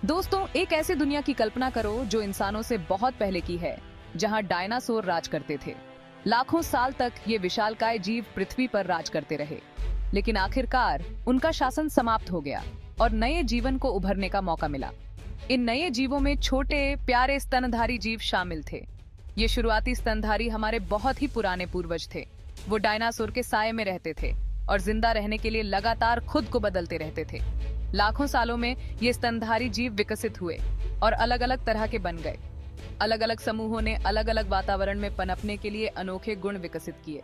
दोस्तों, एक ऐसी दुनिया की कल्पना करो जो इंसानों से बहुत पहले की है, जहां डायनासोर राज करते थे। लाखों साल तक ये विशालकाय जीव पृथ्वी पर राज करते रहे, लेकिन आखिरकार उनका शासन समाप्त हो गया और नए जीवन को उभरने का मौका मिला। इन नए जीवों में छोटे प्यारे स्तनधारी जीव शामिल थे। ये शुरुआती स्तनधारी हमारे बहुत ही पुराने पूर्वज थे। वो डायनासोर के साए में रहते थे और जिंदा रहने के लिए लगातार खुद को बदलते रहते थे। लाखों सालों में ये स्तनधारी जीव विकसित हुए और अलग अलग तरह के बन गए। अलग अलग समूहों ने अलग अलग वातावरण में पनपने के लिए अनोखे गुण विकसित किए।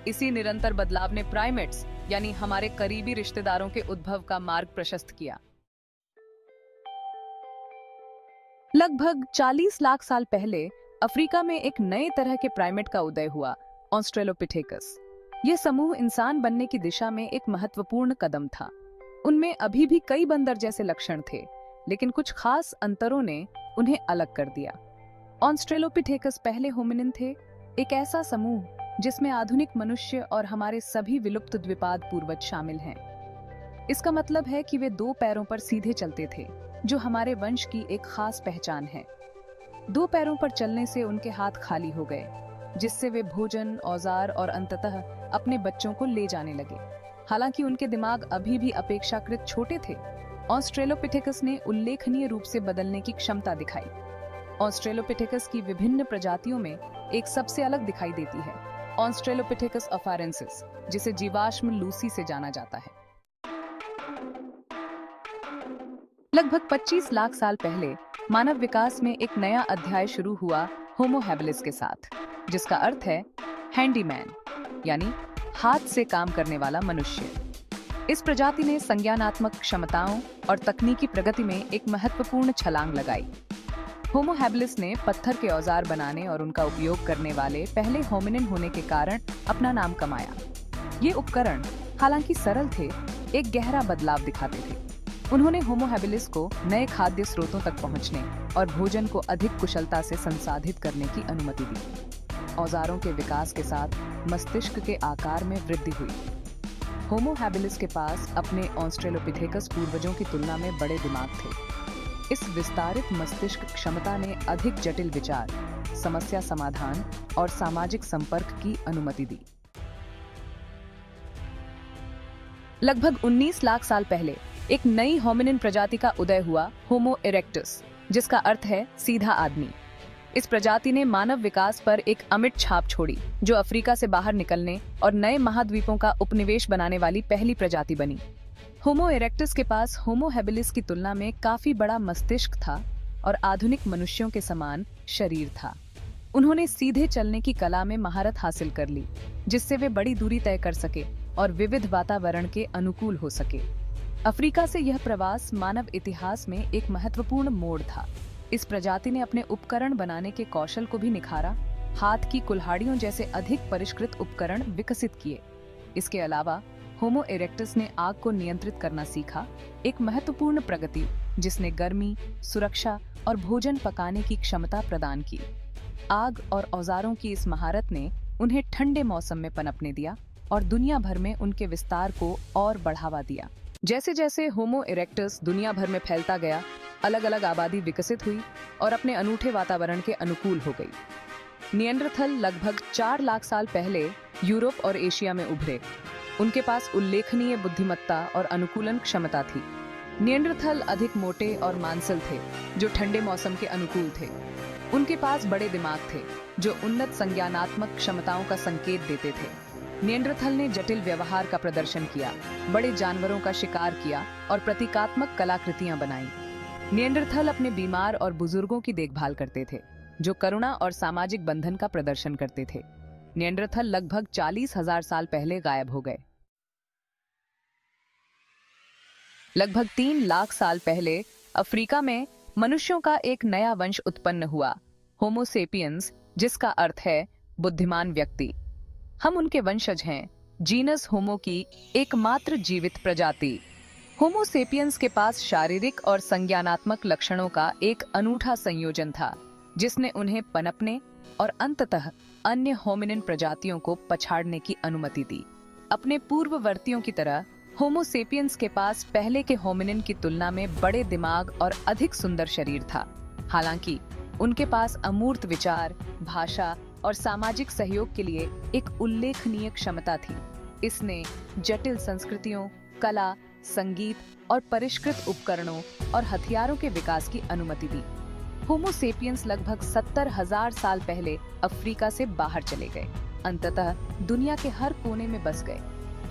इसी निरंतर बदलाव ने प्राइमेट्स यानी हमारे करीबी रिश्तेदारों के उद्भव का मार्ग प्रशस्त किया। लगभग 40 लाख साल पहले अफ्रीका में एक नए तरह के प्राइमेट का उदय हुआ, ऑस्ट्रेलोपिथेकस। यह समूह इंसान बनने की दिशा में एक महत्वपूर्ण कदम था। उनमें अभी भी कई बंदर जैसे लक्षण थे, लेकिन कुछ खास अंतरों ने उन्हें अलग कर दिया। ऑस्ट्रेलोपिथेकस पहले होमिनिन थे, एक ऐसा समूह जिसमें आधुनिक मनुष्य और हमारे सभी विलुप्त द्विपाद पूर्वज शामिल हैं। इसका मतलब है कि वे 2 पैरों पर सीधे चलते थे, जो हमारे वंश की एक खास पहचान है। 2 पैरों पर चलने से उनके हाथ खाली हो गए, जिससे वे भोजन, औजार और अंततः अपने बच्चों को ले जाने लगे। हालांकि उनके दिमाग अभी भी अपेक्षाकृत छोटे थे, ऑस्ट्रेलोपिथेकस ने उल्लेखनीय रूप से बदलने की क्षमता दिखाई। ऑस्ट्रेलोपिथेकस की विभिन्न प्रजातियों में एक सबसे अलग दिखाई देती है, ऑस्ट्रेलोपिथेकस अफारेंसिस, जिसे जीवाश्म लूसी से जाना जाता है। लगभग 25 लाख साल पहले मानव विकास में एक नया अध्याय शुरू हुआ होमो हैबिलिस के साथ, जिसका अर्थ है हैंडीमैन, यानी हाथ से काम करने वाला मनुष्य। इस प्रजाति ने संज्ञानात्मक क्षमताओं और तकनीकी प्रगति में एक महत्वपूर्ण छलांग लगाई। होमो हैबिलिस ने पत्थर के औजार बनाने और उनका उपयोग करने वाले पहले होमिनिन होने के कारण अपना नाम कमाया। ये उपकरण, हालांकि सरल थे, एक गहरा बदलाव दिखाते थे। उन्होंने होमो हैबिलिस को नए खाद्य स्रोतों तक पहुंचने और भोजन को अधिक कुशलता से संसाधित करने की अनुमति दी। औजारों के विकास के साथ मस्तिष्क के आकार में वृद्धि हुई। होमो हैबिलिस के पास अपने ऑस्ट्रेलोपिथेकस पूर्वजों की तुलना में बड़े दिमाग थे। इस विस्तारित मस्तिष्क क्षमता ने अधिक जटिल विचार, समस्या समाधान और सामाजिक संपर्क की अनुमति दी। लगभग 19 लाख साल पहले एक नई होमिनिन प्रजाति का उदय हुआ, होमो इरेक्टस, जिसका अर्थ है सीधा आदमी। इस प्रजाति ने मानव विकास पर एक अमिट छाप छोड़ी, जो अफ्रीका से बाहर निकलने और नए महाद्वीपों का उपनिवेश बनाने वाली पहली प्रजाति बनी। होमो इरेक्टस के पास होमो हैबिलिस की तुलना में काफी बड़ा मस्तिष्क था और आधुनिक मनुष्यों के समान शरीर था। उन्होंने सीधे चलने की कला में महारत हासिल कर ली, जिससे वे बड़ी दूरी तय कर सके और विविध वातावरण के अनुकूल हो सके। अफ्रीका से यह प्रवास मानव इतिहास में एक महत्वपूर्ण मोड़ था। इस प्रजाति ने अपने उपकरण बनाने के कौशल को भी निखारा, हाथ की कुल्हाड़ियों जैसे अधिक परिष्कृत उपकरण विकसित किए। इसके अलावा होमो इरेक्टस ने आग को नियंत्रित करना सीखा, एक महत्वपूर्ण प्रगति जिसने गर्मी, सुरक्षा और भोजन पकाने की क्षमता प्रदान की। आग और औजारों की इस महारत ने उन्हें ठंडे मौसम में पनपने दिया और दुनिया भर में उनके विस्तार को और बढ़ावा दिया। जैसे जैसे होमो इरेक्टस दुनिया भर में फैलता गया, अलग अलग आबादी विकसित हुई और अपने अनूठे वातावरण के अनुकूल हो गई। निएंडरथल लगभग 4 लाख साल पहले यूरोप और एशिया में उभरे। उनके पास उल्लेखनीय बुद्धिमत्ता और अनुकूलन क्षमता थी। निएंडरथल अधिक मोटे और मांसल थे, जो ठंडे मौसम के अनुकूल थे। उनके पास बड़े दिमाग थे, जो उन्नत संज्ञानात्मक क्षमताओं का संकेत देते थे। निएंडरथल ने जटिल व्यवहार का प्रदर्शन किया, बड़े जानवरों का शिकार किया और प्रतीकात्मक कलाकृतियां बनाई। निएंडरथल अपने बीमार और बुजुर्गों की देखभाल करते थे, जो करुणा और सामाजिक बंधन का प्रदर्शन करते थे। निएंडरथल लगभग 40,000 साल पहले गायब हो गए। लगभग 3 लाख साल पहले अफ्रीका में मनुष्यों का एक नया वंश उत्पन्न हुआ, होमो सेपियंस, जिसका अर्थ है बुद्धिमान व्यक्ति। हम उनके वंशज हैं, जीनस होमो की एकमात्र जीवित प्रजाति। होमो सेपियंस के पास शारीरिक और संज्ञानात्मक लक्षणों का एक अनूठा संयोजन था, जिसने उन्हें पनपने और अंततः अन्य होमिनिन प्रजातियों को पछाड़ने की अनुमति दी। अपने पूर्ववर्तियों की तरह होमो सेपियंस के पास पहले के होमिनिन की तुलना में बड़े दिमाग और अधिक सुंदर शरीर था। हालांकि उनके पास अमूर्त विचार, भाषा और सामाजिक सहयोग के लिए एक उल्लेखनीय क्षमता थी। इसने जटिल संस्कृतियों, कला, संगीत और परिष्कृत उपकरणों और हथियारों के विकास की अनुमति दी। होमो सेपियंस लगभग 70,000 साल पहले अफ्रीका से बाहर चले गए, अंततः दुनिया के हर कोने में बस गए।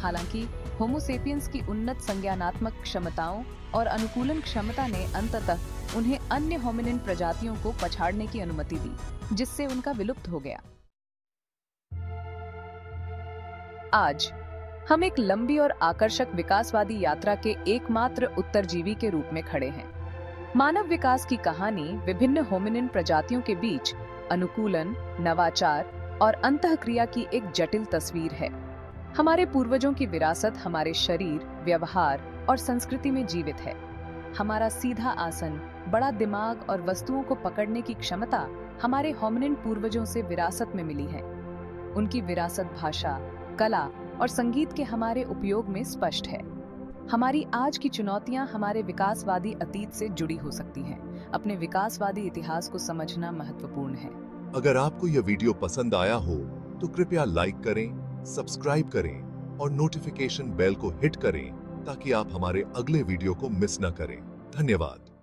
हालांकि होमो सेपियंस की उन्नत संज्ञानात्मक क्षमताओं और अनुकूलन क्षमता ने अंततः उन्हें अन्य होमिनिन प्रजातियों को पछाड़ने की अनुमति दी, जिससे उनका विलुप्त हो गया। आज हम एक लंबी और आकर्षक विकासवादी यात्रा के एकमात्र उत्तरजीवी के रूप में खड़े हैं। मानव विकास की कहानी विभिन्न होमिनिन प्रजातियों के बीच अनुकूलन, नवाचार और अंतःक्रिया की एक जटिल तस्वीर है। हमारे पूर्वजों की विरासत हमारे शरीर, व्यवहार और संस्कृति में जीवित है। हमारा सीधा आसन, बड़ा दिमाग और वस्तुओं को पकड़ने की क्षमता हमारे होमिनिन पूर्वजों से विरासत में मिली है। उनकी विरासत भाषा, कला और संगीत के हमारे उपयोग में स्पष्ट है। हमारी आज की चुनौतियां हमारे विकासवादी अतीत से जुड़ी हो सकती हैं। अपने विकासवादी इतिहास को समझना महत्वपूर्ण है। अगर आपको यह वीडियो पसंद आया हो तो कृपया लाइक करें, सब्सक्राइब करें और नोटिफिकेशन बेल को हिट करें ताकि आप हमारे अगले वीडियो को मिस न करें। धन्यवाद।